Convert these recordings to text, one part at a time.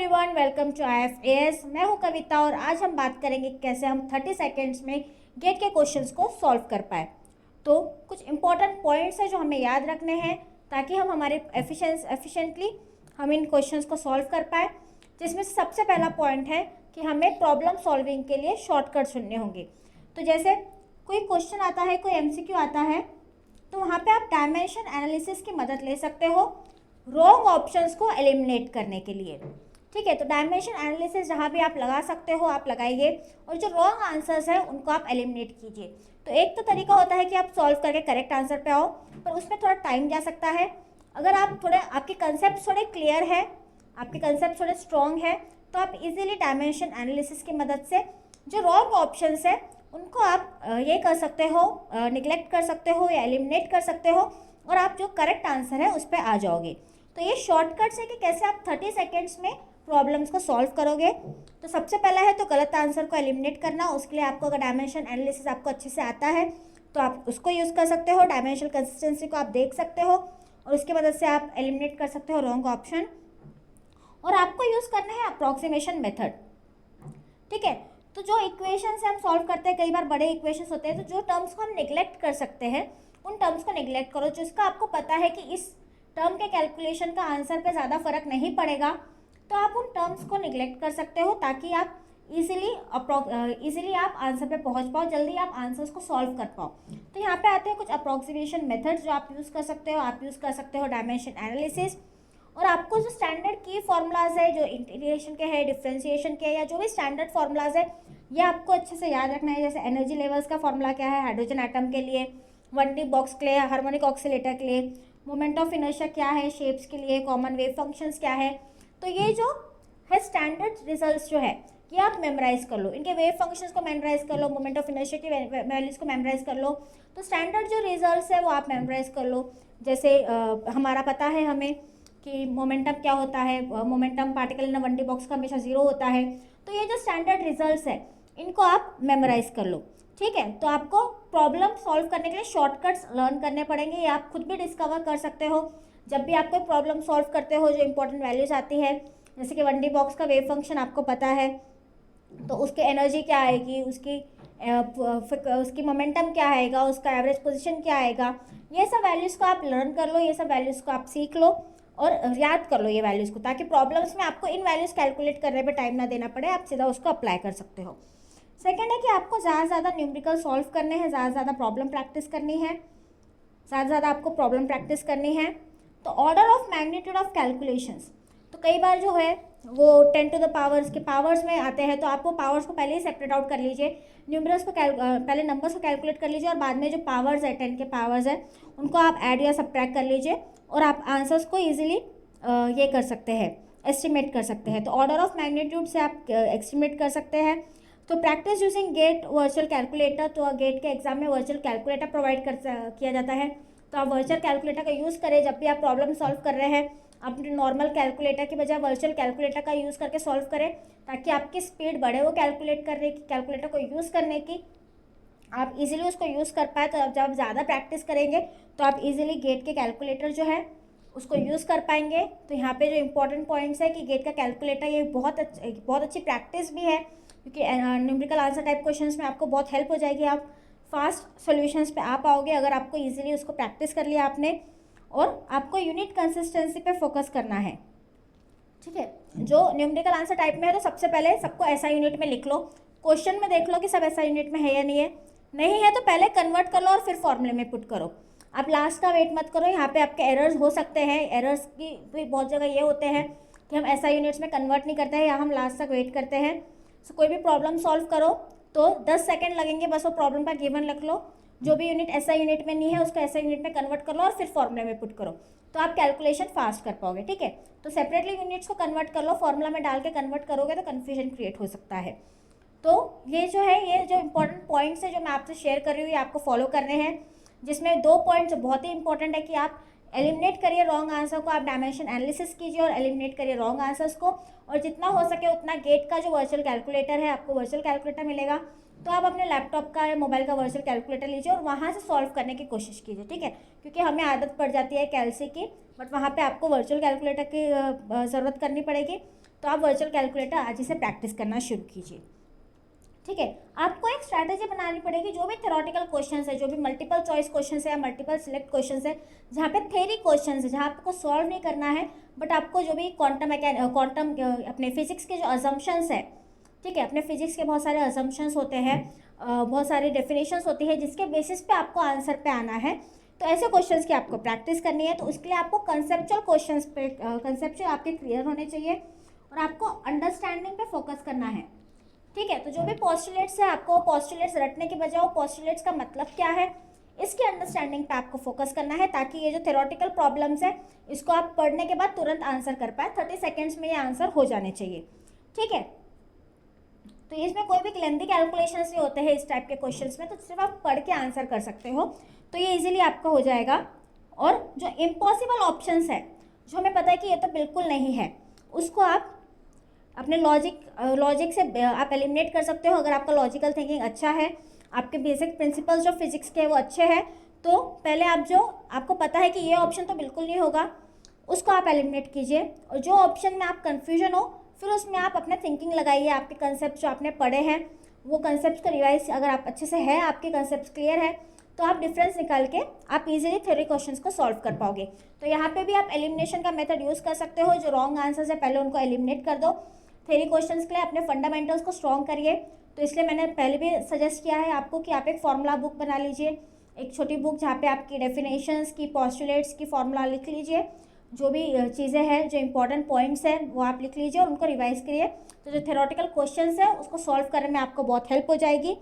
Everyone, welcome to IFAS। मैं हूं कविता और आज हम बात करेंगे कैसे हम 30 सेकेंड्स में गेट के क्वेश्चंस को सॉल्व कर पाए। तो कुछ इंपॉर्टेंट पॉइंट्स हैं जो हमें याद रखने हैं ताकि हम हमारे एफिशिएंटली हम इन क्वेश्चंस को सॉल्व कर पाए। जिसमें से सबसे पहला पॉइंट है कि हमें प्रॉब्लम सॉल्विंग के लिए शॉर्टकट चुनने होंगे। तो जैसे कोई क्वेश्चन आता है, कोई MCQ आता है, तो वहाँ पे आप डायमेंशन एनालिसिस की मदद ले सकते हो रॉन्ग ऑप्शंस को एलिमिनेट करने के लिए। ठीक है, तो डायमेंशन एनालिसिस जहाँ भी आप लगा सकते हो आप लगाइए और जो रॉन्ग आंसर्स हैं उनको आप एलिमिनेट कीजिए। तो एक तो तरीका होता है कि आप सॉल्व करके करेक्ट आंसर पे आओ, पर उसमें थोड़ा टाइम जा सकता है। अगर आप थोड़े आपके कंसेप्ट थोड़े क्लियर है, आपके कंसेप्ट थोड़े स्ट्रॉन्ग है, तो आप इजीली डायमेंशन एनालिसिस की मदद से जो रॉन्ग ऑप्शंस है उनको आप ये कर सकते हो, निगलेक्ट कर सकते हो या एलिमिनेट कर सकते हो और आप जो करेक्ट आंसर है उस पर आ जाओगे। तो ये शॉर्टकट्स है कि कैसे आप 30 सेकेंड्स में प्रॉब्लम्स को सॉल्व करोगे। तो सबसे पहला है तो गलत आंसर को एलिमिनेट करना। उसके लिए आपको अगर डायमेंशन एनालिसिस आपको अच्छे से आता है तो आप उसको यूज़ कर सकते हो। डायमेंशनल कंसिस्टेंसी को आप देख सकते हो और उसकी मदद से आप एलिमिनेट कर सकते हो रॉन्ग ऑप्शन। और आपको यूज़ करना है अप्रॉक्सीमेशन मेथड। ठीक है, तो जो इक्वेशन से हम सॉल्व करते हैं, कई बार बड़े इक्वेशंस होते हैं, तो जो टर्म्स को हम निगलेक्ट कर सकते हैं उन टर्म्स को निगलेक्ट करो। जिसका आपको पता है कि इस टर्म के कैलकुलेशन का आंसर पे ज़्यादा फर्क नहीं पड़ेगा, तो आप उन टर्म्स को निगलेक्ट कर सकते हो ताकि आप इजीली आप आंसर पे पहुंच पाओ, जल्दी आप आंसर्स को सॉल्व कर पाओ। तो यहाँ पे आते हैं कुछ अप्रॉक्सीमेशन मेथड्स जो आप यूज़ कर सकते हो। आप यूज़ कर सकते हो डायमेंशन एनालिसिस, और आपको जो स्टैंडर्ड की फॉर्मूलाज है, जो इंटीग्रेशन के है, डिफ्रेंसिएशन के, या जो भी स्टैंडर्ड फॉर्मूलाज है, ये आपको अच्छे से याद रखना है। जैसे एनर्जी लेवल्स का फॉर्मूला क्या है हाइड्रोजन एटम के लिए, 1D बॉक्स के लिए, हार्मोनिक ऑक्सीलेटर के लिए, मोमेंट ऑफ इनर्शिया क्या है शेप्स के लिए, कॉमन वेव फंक्शंस क्या है। तो ये जो है स्टैंडर्ड रिजल्ट्स जो है ये आप मेमोराइज कर लो, इनके वेव फंक्शंस को मेमोराइज कर लो, मोमेंट ऑफ इनर्शिया की वैल्यूज को मेमोराइज कर लो। तो स्टैंडर्ड जो रिजल्ट्स है वो आप मेमोराइज कर लो। जैसे हमारा पता है हमें कि मोमेंटम क्या होता है, momentum particle in 1D box का हमेशा 0 होता है। तो ये जो स्टैंडर्ड रिजल्ट्स है इनको आप मेमोराइज कर लो। ठीक है, तो आपको प्रॉब्लम सॉल्व करने के लिए शॉर्टकट्स लर्न करने पड़ेंगे। ये आप खुद भी डिस्कवर कर सकते हो जब भी आप कोई प्रॉब्लम सॉल्व करते हो। जो इंपॉर्टेंट वैल्यूज आती है, जैसे कि 1D बॉक्स का वेव फंक्शन आपको पता है, तो उसकी एनर्जी क्या आएगी, उसकी मोमेंटम क्या आएगा, उसका एवरेज पोजीशन क्या आएगा, ये सब वैल्यूज़ को आप लर्न कर लो, ये सब वैल्यूज़ को आप सीख लो और याद कर लो ये वैल्यूज़ को, ताकि प्रॉब्लम्स में आपको इन वैल्यूज़ कैलकुलेट करने पे टाइम ना देना पड़े, आप सीधा उसको अप्लाई कर सकते हो। सेकेंड है कि आपको ज़्यादा से ज़्यादा न्यूमेरिकल सॉल्व करने हैं, ज़्यादा से ज़्यादा प्रॉब्लम प्रैक्टिस करनी है, ज़्यादा से ज़्यादा आपको प्रॉब्लम प्रैक्टिस करनी है। तो order of magnitude of calculations, तो कई बार जो है वो 10 टू द पावर्स के पावर्स में आते हैं, तो आपको पावर्स को पहले ही सेपरेट आउट कर लीजिए। न्यूमरल्स को पहले नंबर्स को कैलकुलेट कर लीजिए और बाद में जो पावर्स है 10 के पावर्स है उनको आप ऐड या सब्ट्रैक्ट कर लीजिए और आप आंसर्स को ईजिली ये कर सकते हैं, एस्टिमेट कर सकते हैं। तो ऑर्डर ऑफ मैग्नीट्यूड से आप एस्टिमेट कर सकते हैं। तो practice using GATE virtual calculator, तो गेट के एग्जाम में वर्चुअल कैलकुलेटर प्रोवाइड किया जाता है, तो आप वर्चुअल कैलकुलेटर का यूज़ करें जब भी आप प्रॉब्लम सॉल्व कर रहे हैं। अपने नॉर्मल कैलकुलेटर की बजाय वर्चुअल कैलकुलेटर का यूज़ करके सॉल्व करें ताकि आपकी स्पीड बढ़े वो कैलकुलेट करने की, कैलकुलेटर को यूज़ करने की, आप इजीली उसको यूज़ कर पाए। तो जब ज़्यादा प्रैक्टिस करेंगे तो आप इजीली गेट के कैलकुलेटर जो है उसको यूज़ कर पाएंगे। तो यहाँ पे जो इंपॉर्टेंट पॉइंट्स है कि गेट का कैलकुलेटर ये बहुत अच्छी प्रैक्टिस भी है, क्योंकि न्यूमेरिकल आंसर टाइप क्वेश्चंस में आपको बहुत हेल्प हो जाएगी। आप फास्ट सॉल्यूशंस पे आ पाओगे अगर आपको इजीली उसको प्रैक्टिस कर लिया आपने, और आपको यूनिट कंसिस्टेंसी पे फोकस करना है। ठीक है, जो न्यूमेरिकल आंसर टाइप में है तो सबसे पहले सबको ऐसा यूनिट में लिख लो, क्वेश्चन में देख लो कि सब ऐसा यूनिट में है या नहीं है। नहीं है तो पहले कन्वर्ट कर लो और फिर फॉर्मूले में पुट करो। आप लास्ट का वेट मत करो, यहाँ पे आपके एरर्स हो सकते हैं। एरर्स की भी बहुत जगह ये होते हैं कि हम ऐसा यूनिट्स में कन्वर्ट नहीं करते हैं या हम लास्ट तक वेट करते हैं। सो कोई भी प्रॉब्लम सॉल्व करो तो 10 सेकेंड लगेंगे, बस वो प्रॉब्लम का गिवन रख लो। जो भी यूनिट ऐसा यूनिट में नहीं है उसको ऐसा यूनिट में कन्वर्ट कर लो और फिर फॉर्मूले में पुट करो, तो आप कैलकुलेशन फास्ट कर पाओगे। ठीक है, तो सेपरेटली यूनिट्स को कन्वर्ट कर लो, फॉर्मूला में डाल के कन्वर्ट करोगे तो कन्फ्यूजन क्रिएट हो सकता है। तो ये जो है, ये जो इंपॉर्टेंट पॉइंट्स है जो मैं आपसे शेयर कर रही हूँ, ये आपको फॉलो करने हैं। जिसमें 2 पॉइंट्स बहुत ही इंपॉर्टेंट है कि आप एलिमिनेट करिए रॉन्ग आंसर को, आप डायमेंशन एनालिसिस कीजिए और एलिमिनेट करिए रॉन्ग आंसर्स को। और जितना हो सके उतना गेट का जो वर्चुअल कैलकुलेटर है, आपको वर्चुअल कैलकुलेटर मिलेगा, तो आप अपने लैपटॉप का या मोबाइल का वर्चुअल कैलकुलेटर लीजिए और वहाँ से सॉल्व करने की कोशिश कीजिए, ठीक है। क्योंकि हमें आदत पड़ जाती है कैलसी की, बट वहाँ पे आपको वर्चुअल कैलकुलेटर की ज़रूरत करनी पड़ेगी। तो आप वर्चुअल कैलकुलेटर आज ही से प्रैक्टिस करना शुरू कीजिए, ठीक है। आपको एक स्ट्रैटेजी बनानी पड़ेगी। जो भी थ्योरेटिकल क्वेश्चंस है, जो भी मल्टीपल चॉइस क्वेश्चंस है या मल्टीपल सिलेक्ट क्वेश्चंस है, जहाँ पे थ्योरी क्वेश्चंस है, जहाँ आपको सॉल्व नहीं करना है, बट आपको जो भी क्वांटम अपने फिजिक्स के जो अजम्पशंस है, ठीक है, अपने फिजिक्स के बहुत सारे अजम्पशंस होते हैं, बहुत सारी डेफिनेशंस होती है जिसके बेसिस पे आपको आंसर पे आना है। तो ऐसे क्वेश्चंस की आपको प्रैक्टिस करनी है। तो उसके लिए आपको कंसेप्चुअल क्वेश्चंस पे कंसेप्चुअल आपके क्लियर होने चाहिए और आपको अंडरस्टैंडिंग पे फोकस करना है, ठीक है। तो जो भी पोस्टुलेट्स है, आपको पोस्टुलेट्स रटने के बजाय पोस्टुलेट्स का मतलब क्या है इसकी अंडरस्टैंडिंग पे आपको फोकस करना है, ताकि ये जो थ्योरेटिकल प्रॉब्लम्स है इसको आप पढ़ने के बाद तुरंत आंसर कर पाए। 30 सेकेंड्स में ये आंसर हो जाने चाहिए, ठीक है। तो इसमें कोई भी लेंथी कैलकुलेशंस नहीं होते हैं इस टाइप के क्वेश्चंस में, तो सिर्फ आप पढ़ के आंसर कर सकते हो, तो ये इजीली आपका हो जाएगा। और जो इम्पॉसिबल ऑप्शंस है, जो हमें पता है कि ये तो बिल्कुल नहीं है, उसको आप अपने लॉजिक से आप एलिमिनेट कर सकते हो। अगर आपका लॉजिकल थिंकिंग अच्छा है, आपके बेसिक प्रिंसिपल्स जो फिजिक्स के वो अच्छे हैं, तो पहले आप जो आपको पता है कि ये ऑप्शन तो बिल्कुल नहीं होगा, उसको आप एलिमिनेट कीजिए। और जो ऑप्शन में आप कन्फ्यूजन हो, फिर उसमें आप अपना थिंकिंग लगाइए, आपके कंसेप्ट जो आपने पढ़े हैं वो कंसेप्ट को रिवाइज अगर आप अच्छे से है, आपके कंसेप्ट क्लियर है, तो आप डिफरेंस निकाल के आप इजीली थ्योरी क्वेश्चंस को सॉल्व कर पाओगे। तो यहाँ पे भी आप एलिमिनेशन का मेथड यूज़ कर सकते हो। जो रॉन्ग आंसर्स है पहले उनको एलिमिनेट कर दो। थ्योरी क्वेश्चंस के लिए अपने फंडामेंटल्स को स्ट्रॉन्ग करिए। तो इसलिए मैंने पहले भी सजेस्ट किया है आपको कि आप एक फॉर्मूला बुक बना लीजिए, एक छोटी बुक जहाँ पे आपकी डेफिनेशंस की, पोस्टुलेट्स की फॉर्मूला लिख लीजिए। जो भी चीज़ें हैं, जो इंपॉर्टेंट पॉइंट्स हैं वो आप लिख लीजिए और उनको रिवाइज करिए। तो जो थ्योरेटिकल क्वेश्चंस है उसको सॉल्व करने में आपको बहुत हेल्प हो जाएगी।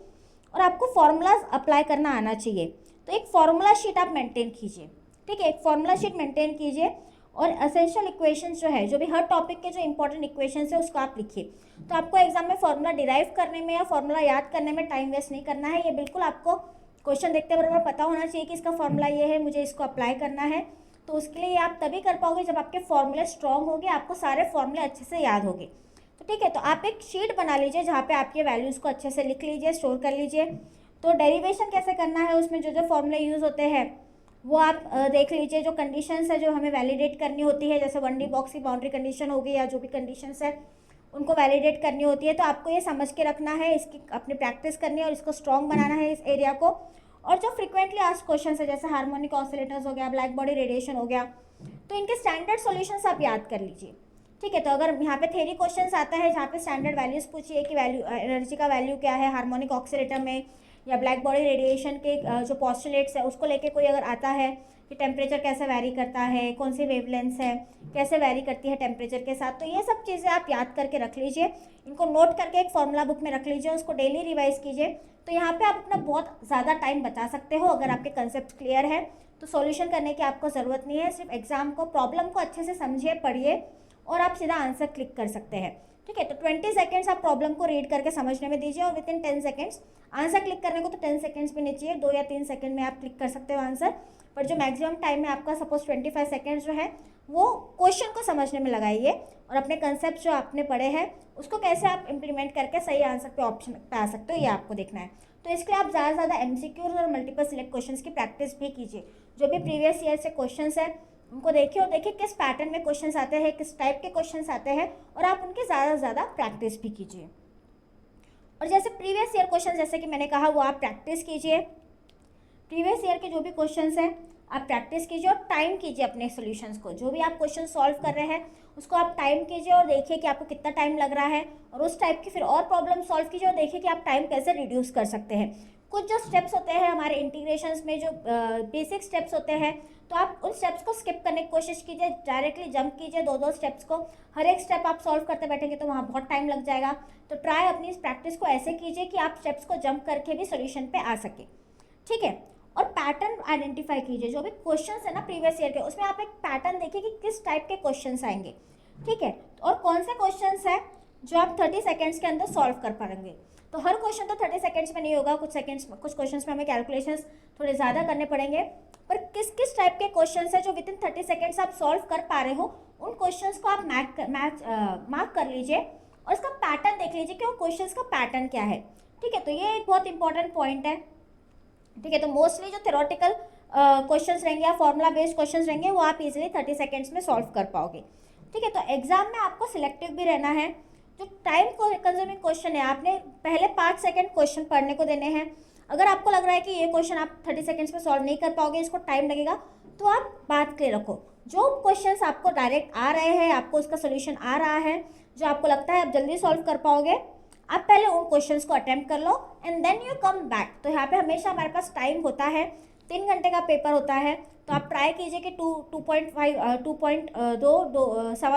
और आपको फॉर्मूलाज अप्लाई करना आना चाहिए। तो एक फॉर्मूला शीट आप मेंटेन कीजिए, ठीक है, एक फॉर्मूला शीट मेंटेन कीजिए। और एसेंशियल इक्वेशंस जो है, जो भी हर टॉपिक के जो इंपॉर्टेंट इक्वेशंस है उसको आप लिखिए। तो आपको एग्जाम में फॉर्मूला डिराइव करने में या फॉर्मूला याद करने में टाइम वेस्ट नहीं करना है। ये बिल्कुल आपको क्वेश्चन देखते बराबर पता होना चाहिए कि इसका फॉर्मूला ये है, मुझे इसको अप्लाई करना है। तो उसके लिए आप तभी कर पाओगे जब आपके फॉर्मूले स्ट्रॉन्ग होंगे, आपको सारे फॉर्मूले अच्छे से याद होंगे। तो ठीक है, तो आप एक शीट बना लीजिए जहाँ पे आपके वैल्यूज़ को अच्छे से लिख लीजिए, स्टोर कर लीजिए। तो डेरिवेशन कैसे करना है, उसमें जो जो फॉर्मूले यूज़ होते हैं वो आप देख लीजिए। जो कंडीशंस है जो हमें वैलिडेट करनी होती है, जैसे 1D बॉक्स की बाउंड्री कंडीशन होगी या जो भी कंडीशंस है उनको वैलिडेट करनी होती है, तो आपको ये समझ के रखना है, इसकी अपनी प्रैक्टिस करनी है और इसको स्ट्रॉन्ग बनाना है इस एरिया को। और जो फ्रिक्वेंटली आस्क्ड क्वेश्चन है जैसे हार्मोनिक ऑसिलेटर्स हो गया, ब्लैक बॉडी रेडिएशन हो गया, तो इनके स्टैंडर्ड सॉल्यूशंस आप याद कर लीजिए, ठीक है। तो अगर यहाँ पे थ्योरी क्वेश्चंस आता है जहाँ पे स्टैंडर्ड वैल्यूज पूछिए कि वैल्यू एनर्जी का वैल्यू क्या है हार्मोनिक ऑसिलेटर में, या ब्लैक बॉडी रेडिएशन के जो पोस्टुलेट्स है उसको लेके कोई अगर आता है कि टेम्परेचर कैसे वैरी करता है, कौन सी वेवलेंथ है, कैसे वैरी करती है टेम्परेचर के साथ, तो ये सब चीज़ें आप याद करके रख लीजिए। इनको नोट करके एक फॉर्मूला बुक में रख लीजिए, उसको डेली रिवाइज कीजिए। तो यहाँ पे आप अपना बहुत ज़्यादा टाइम बचा सकते हो। अगर आपके कंसेप्ट क्लियर है तो सॉल्यूशन करने की आपको ज़रूरत नहीं है, सिर्फ एग्जाम को प्रॉब्लम को अच्छे से समझिए, पढ़िए और आप सीधा आंसर क्लिक कर सकते हैं, ठीक है। तो 20 सेकेंड्स आप प्रॉब्लम को रीड करके समझने में दीजिए और with in 10 seconds answer click करने को तो 10 सेकेंड्स भी नहीं चाहिए, 2 या 3 सेकेंड में आप क्लिक कर सकते हो आंसर। पर जो मैक्सिमम टाइम है आपका सपोज 25 सेकेंड्स जो है वो क्वेश्चन को समझने में लगाइए और अपने कंसेप्ट जो आपने पढ़े हैं उसको कैसे आप इम्प्लीमेंट करके सही आंसर पे ऑप्शन पे आ सकते हो, ये आपको देखना है। तो इसके लिए आप ज़्यादा से ज़्यादा एमसीक्यूज और मल्टीपल सिलेक्ट क्वेश्चंस की प्रैक्टिस भी कीजिए। जो भी प्रीवियस ईयर से क्वेश्चंस है उनको देखिए और देखिए किस पैटर्न में क्वेश्चंस आते हैं, किस टाइप के क्वेश्चंस आते हैं, और आप उनकी ज़्यादा से ज़्यादा प्रैक्टिस भी कीजिए। और जैसे प्रीवियस ईयर क्वेश्चन जैसे कि मैंने कहा वो आप प्रैक्टिस कीजिए। प्रीवियस ईयर के जो भी क्वेश्चंस हैं आप प्रैक्टिस कीजिए और टाइम कीजिए अपने सॉल्यूशंस को। जो भी आप क्वेश्चन सॉल्व कर रहे हैं उसको आप टाइम कीजिए और देखिए कि आपको कितना टाइम लग रहा है, और उस टाइप की फिर और प्रॉब्लम सॉल्व कीजिए और देखिए कि आप टाइम कैसे रिड्यूस कर सकते हैं। कुछ जो स्टेप्स होते हैं हमारे इंटीग्रेशंस में, जो बेसिक स्टेप्स होते हैं, तो आप उन स्टेप्स को स्किप करने की कोशिश कीजिए, डायरेक्टली जंप कीजिए 2-2 स्टेप्स को। हर एक स्टेप आप सॉल्व करते बैठेंगे तो वहाँ बहुत टाइम लग जाएगा। तो ट्राई अपनी इस प्रैक्टिस को ऐसे कीजिए कि आप स्टेप्स को जंप करके भी सोल्यूशन पे आ सके, ठीक है। और पैटर्न आइडेंटिफाई कीजिए। जो भी क्वेश्चंस है ना प्रीवियस ईयर के, उसमें आप एक पैटर्न देखिए कि किस टाइप के क्वेश्चंस आएंगे, ठीक है, और कौन से क्वेश्चंस है जो आप 30 सेकेंड्स के अंदर सॉल्व कर पाएंगे। तो हर क्वेश्चन तो 30 सेकेंड्स में नहीं होगा, कुछ क्वेश्चंस में हमें कैलकुलेशंस थोड़े ज़्यादा करने पड़ेंगे। पर किस किस टाइप के क्वेश्चंस है जो विद इन 30 सेकेंड्स आप सॉल्व कर पा रहे हो, उन क्वेश्चंस को आप मार्क कर लीजिए और उसका पैटर्न देख लीजिए कि वो क्वेश्चंस का पैटर्न क्या है, ठीक है, तो ये एक बहुत इंपॉर्टेंट पॉइंट है। ठीक है, तो मोस्टली जो थ्योरेटिकल क्वेश्चंस रहेंगे या फॉर्मूला बेस्ड क्वेश्चंस रहेंगे वो आप इजीली 30 सेकेंड्स में सॉल्व कर पाओगे। ठीक है, तो एग्जाम में आपको सिलेक्टिव भी रहना है। जो टाइम कंज्यूमिंग क्वेश्चन है, आपने पहले 5 सेकेंड क्वेश्चन पढ़ने को देने हैं। अगर आपको लग रहा है कि ये क्वेश्चन आप 30 सेकेंड्स में सॉल्व नहीं कर पाओगे, इसको टाइम लगेगा, तो आप बात के रखो। जो क्वेश्चंस आपको डायरेक्ट आ रहे हैं, आपको उसका सोल्यूशन आ रहा है, जो आपको लगता है आप जल्दी सॉल्व कर पाओगे, आप पहले उन क्वेश्चंस को अटेम्प्ट कर लो and then you come back. तो यहाँ पे हमेशा हमारे पास टाइम होता है, 3 घंटे का पेपर होता है, तो आप ट्राई कीजिए कि 2.5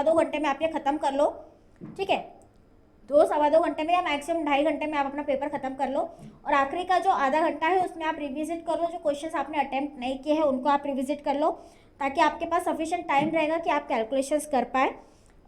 2 घंटे में आप ये ख़त्म कर लो। ठीक है, 2 घंटे में या मैक्सिमम 2.5 घंटे में आप अपना पेपर खत्म कर लो। और आखिरी का जो आधा घंटा है उसमें आप रिविजिट कर लो, जो क्वेश्चंस आपने अटेम्प्ट नहीं किए हैं उनको आप रिविजिट कर लो, ताकि आपके पास सफिशिएंट टाइम रहेगा कि आप कैलकुलेशंस कर पाए।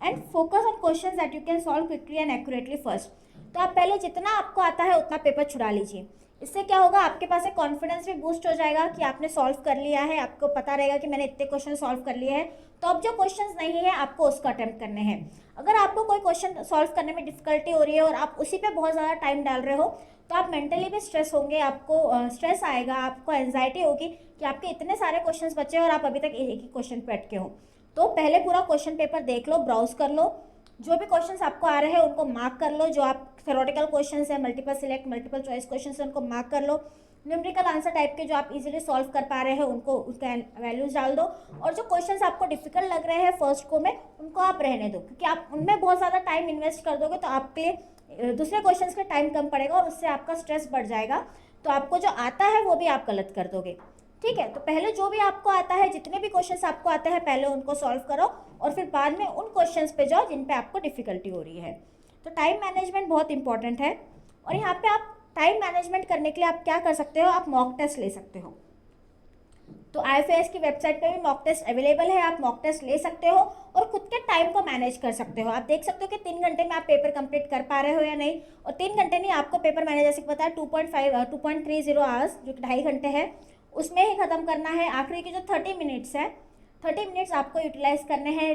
And focus on questions that you can solve quickly and accurately first. तो आप पहले जितना आपको आता है उतना पेपर छुड़ा लीजिए। इससे क्या होगा, आपके पास एक कॉन्फिडेंस भी बूस्ट हो जाएगा कि आपने सॉल्व कर लिया है, आपको पता रहेगा कि मैंने इतने क्वेश्चन सॉल्व कर लिए हैं। तो अब जो क्वेश्चंस नहीं है आपको उसको अटेम्प्ट करने हैं। अगर आपको कोई क्वेश्चन सॉल्व करने में डिफिकल्टी हो रही है और आप उसी पे बहुत ज़्यादा टाइम डाल रहे हो, तो आप मेंटली भी स्ट्रेस होंगे, आपको स्ट्रेस आएगा, आपको एंजाइटी होगी कि आपके इतने सारे क्वेश्चंस बचे और आप अभी तक एक ही क्वेश्चन पे अटके हो। तो पहले पूरा क्वेश्चन पेपर देख लो, ब्राउज कर लो, जो भी क्वेश्चंस आपको आ रहे हैं उनको मार्क कर लो। जो आप थ्योरेटिकल क्वेश्चंस है, multiple select, multiple choice questions है, उनको मार्क कर लो। न्यूमेरिकल आंसर टाइप के जो आप इजीली सॉल्व कर पा रहे हैं उनको उसका वैल्यूज डाल दो। और जो क्वेश्चंस आपको डिफिकल्ट लग रहे हैं फर्स्ट को में, उनको आप रहने दो, क्योंकि आप उनमें बहुत ज़्यादा टाइम इन्वेस्ट कर दोगे तो आपके लिए दूसरे क्वेश्चंस का टाइम कम पड़ेगा और उससे आपका स्ट्रेस बढ़ जाएगा। तो आपको जो आता है वो भी आप गलत कर दोगे। ठीक है, तो पहले जो भी आपको आता है, जितने भी क्वेश्चंस आपको आते हैं, पहले उनको सॉल्व करो और फिर बाद में उन क्वेश्चंस पे जाओ जिन पे आपको डिफिकल्टी हो रही है। तो टाइम मैनेजमेंट बहुत इंपॉर्टेंट है। और यहाँ पे आप टाइम मैनेजमेंट करने के लिए आप क्या कर सकते हो, आप मॉक टेस्ट ले सकते हो। तो IFAS की वेबसाइट पे भी मॉक टेस्ट अवेलेबल है, आप मॉक टेस्ट ले सकते हो और खुद के टाइम को मैनेज कर सकते हो। आप देख सकते हो कि 3 घंटे में आप पेपर कंप्लीट कर पा रहे हो या नहीं। और 3 घंटे नहीं, आपको पेपर मैंने जैसे पता है 2.30 आवर्स, जो कि 2.5 घंटे है, उसमें ही ख़त्म करना है। आखिरी के जो 30 मिनट्स है, 30 मिनट्स आपको यूटिलाइज करने हैं,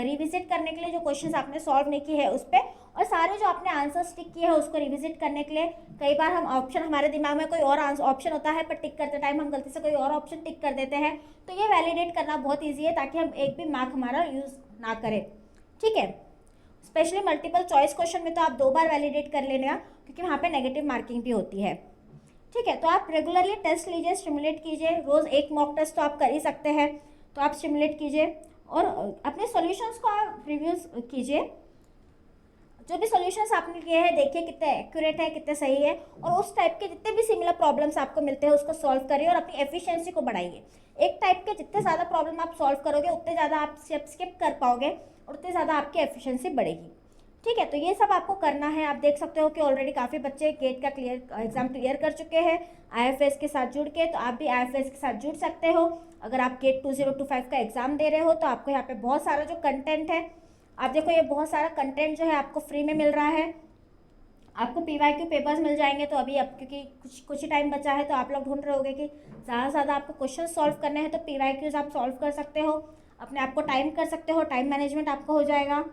रिविजिट करने के लिए जो क्वेश्चंस आपने सॉल्व नहीं किए हैं उस पर, और सारे जो आपने आंसर्स टिक किए हैं उसको रिविजिट करने के लिए। कई बार हम ऑप्शन, हमारे दिमाग में कोई और ऑप्शन होता है पर टिक करते टाइम हम गलती से कोई और ऑप्शन टिक कर देते हैं, तो ये वैलिडेट करना बहुत ईजी है ताकि हम एक भी मार्क हमारा यूज़ ना करें। ठीक है, स्पेशली मल्टीपल चॉइस क्वेश्चन में तो आप 2 बार वैलिडेट कर लेना, क्योंकि वहाँ पे नेगेटिव मार्किंग भी होती है। ठीक है, तो आप रेगुलरली टेस्ट लीजिए, स्टिमुलेट कीजिए, रोज़ एक मॉक टेस्ट तो आप कर ही सकते हैं, तो आप स्टिमुलेट कीजिए और अपने सॉल्यूशंस को आप रिव्यूज कीजिए। जो भी सॉल्यूशंस आपने किए हैं देखिए कितने एक्यूरेट है, कितने सही है, और उस टाइप के जितने भी सिमिलर प्रॉब्लम्स आपको मिलते हैं उसको सॉल्व करिए और अपनी एफिशिएंसी को बढ़ाइए। एक टाइप के जितने ज़्यादा प्रॉब्लम आप सॉल्व करोगे उतने ज़्यादा आप स्किप कर पाओगे और उतने ज़्यादा आपकी एफिशिएंसी बढ़ेगी। ठीक है, तो ये सब आपको करना है। आप देख सकते हो कि ऑलरेडी काफ़ी बच्चे गेट का एग्जाम क्लियर कर चुके हैं IFAS के साथ जुड़ के, तो आप भी IFAS के साथ जुड़ सकते हो। अगर आप गेट 2025 का एग्ज़ाम दे रहे हो तो आपको यहाँ पे बहुत सारा जो कंटेंट है, आप देखो ये बहुत सारा कंटेंट जो है आपको फ्री में मिल रहा है। आपको PYQ पेपर्स मिल जाएंगे, तो अभी अब क्योंकि कुछ ही टाइम बचा है तो आप लोग ढूंढ रहे होगे कि ज़्यादा से ज़्यादा आपको क्वेश्चन सॉल्व करने हैं, तो PYQs आप सॉल्व कर सकते हो, अपने आप को टाइम कर सकते हो, टाइम मैनेजमेंट आपको हो जाएगा।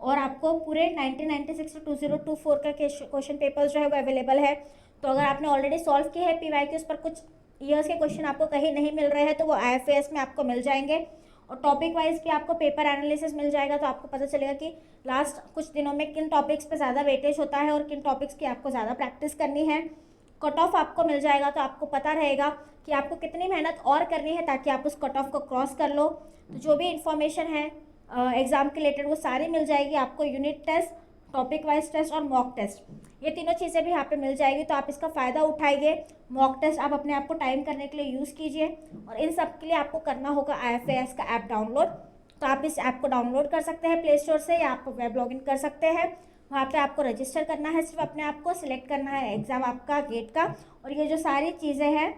और आपको पूरे 1996 से 2024 का क्वेश्चन पेपर्स जो है वो अवेलेबल है। तो अगर आपने ऑलरेडी सॉल्व किए हैं PYQs पर, कुछ ईयर्स के क्वेश्चन आपको कहीं नहीं मिल रहे हैं, तो वो IFAS में आपको मिल जाएंगे। और टॉपिक वाइज भी आपको पेपर एनालिसिस मिल जाएगा, तो आपको पता चलेगा कि लास्ट कुछ दिनों में किन टॉपिक्स पे ज़्यादा वेटेज होता है और किन टॉपिक्स की आपको ज़्यादा प्रैक्टिस करनी है। कट ऑफ आपको मिल जाएगा, तो आपको पता रहेगा कि आपको कितनी मेहनत और करनी है ताकि आप उस कट ऑफ को क्रॉस कर लो। तो जो भी इन्फॉर्मेशन है एग्ज़ाम के रिलेटेड वो सारी मिल जाएगी आपको। Unit test, topic wise test और मॉक टेस्ट, ये तीनों चीज़ें भी यहाँ पे मिल जाएगी, तो आप इसका फ़ायदा उठाइए। मॉक टेस्ट आप अपने आप को टाइम करने के लिए यूज़ कीजिए, और इन सब के लिए आपको करना होगा IFAS का ऐप डाउनलोड। तो आप इस ऐप को डाउनलोड कर सकते हैं प्ले स्टोर से, या आप वेब लॉगिन कर सकते हैं। वहाँ पे आपको रजिस्टर करना है, सिर्फ अपने आप को सिलेक्ट करना है एग्ज़ाम आपका गेट का, और ये जो सारी चीज़ें हैं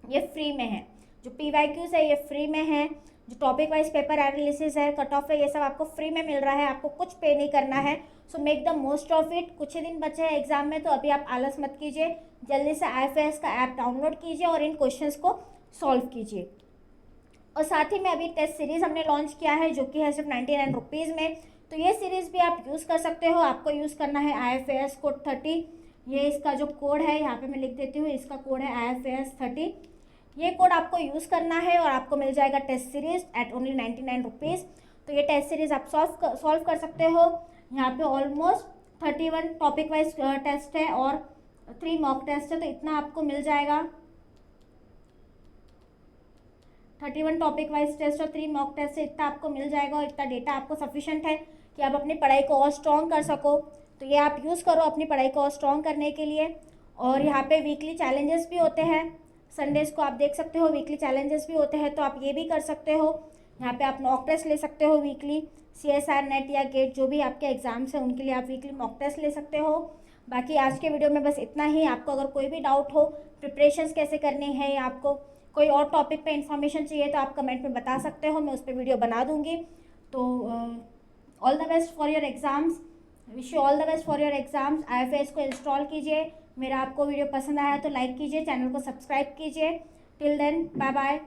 ये फ्री में है। जो PYQs है ये फ्री में है, जो टॉपिक वाइज पेपर एनालिसिस है, कट ऑफ है, ये सब आपको फ्री में मिल रहा है, आपको कुछ पे नहीं करना है। So make the most of it. कुछ ही दिन बचे हैं एग्जाम में, तो अभी आप आलस मत कीजिए, जल्दी से IFAS का ऐप डाउनलोड कीजिए और इन क्वेश्चंस को सॉल्व कीजिए। और साथ ही में अभी टेस्ट सीरीज़ हमने लॉन्च किया है जो कि है सिर्फ 99 रुपीज़ में, तो ये सीरीज़ भी आप यूज़ कर सकते हो। आपको यूज़ करना है IFAS कोड 30, ये इसका जो कोड है यहाँ पे मैं लिख देती हूँ, इसका कोड है IFAS 30। ये कोड आपको यूज़ करना है और आपको मिल जाएगा test series at only 99 rupees. तो ये टेस्ट सीरीज़ आप सॉल्व कर सकते हो। यहाँ पे ऑलमोस्ट 31 टॉपिक वाइज टेस्ट है और 3 मॉक टेस्ट है, तो इतना आपको मिल जाएगा। 31 टॉपिक वाइज टेस्ट और 3 मॉक टेस्ट से इतना आपको मिल जाएगा और इतना डेटा आपको सफिशेंट है कि आप अपनी पढ़ाई को और स्ट्रॉन्ग कर सको। तो ये आप यूज़ करो अपनी पढ़ाई को और स्ट्रॉन्ग करने के लिए। और यहाँ पे वीकली चैलेंजेस भी होते हैं, संडेज़ को आप देख सकते हो वीकली चैलेंजेस भी होते हैं, तो आप ये भी कर सकते हो। यहाँ पे आप मॉक टेस्ट ले सकते हो वीकली, CSR नेट या गेट जो भी आपके एग्ज़ाम्स हैं उनके लिए आप वीकली मॉक टेस्ट ले सकते हो। बाकी आज के वीडियो में बस इतना ही। आपको अगर कोई भी डाउट हो, प्रिपरेशंस कैसे करनी है या आपको कोई और टॉपिक पे इन्फॉर्मेशन चाहिए तो आप कमेंट में बता सकते हो, मैं उस पर वीडियो बना दूँगी। तो all the best for your exams, wish you all the best for your exams. IFAS को इंस्टॉल कीजिए। मेरा आपको वीडियो पसंद आया तो लाइक कीजिए, चैनल को सब्सक्राइब कीजिए। Till then bye bye.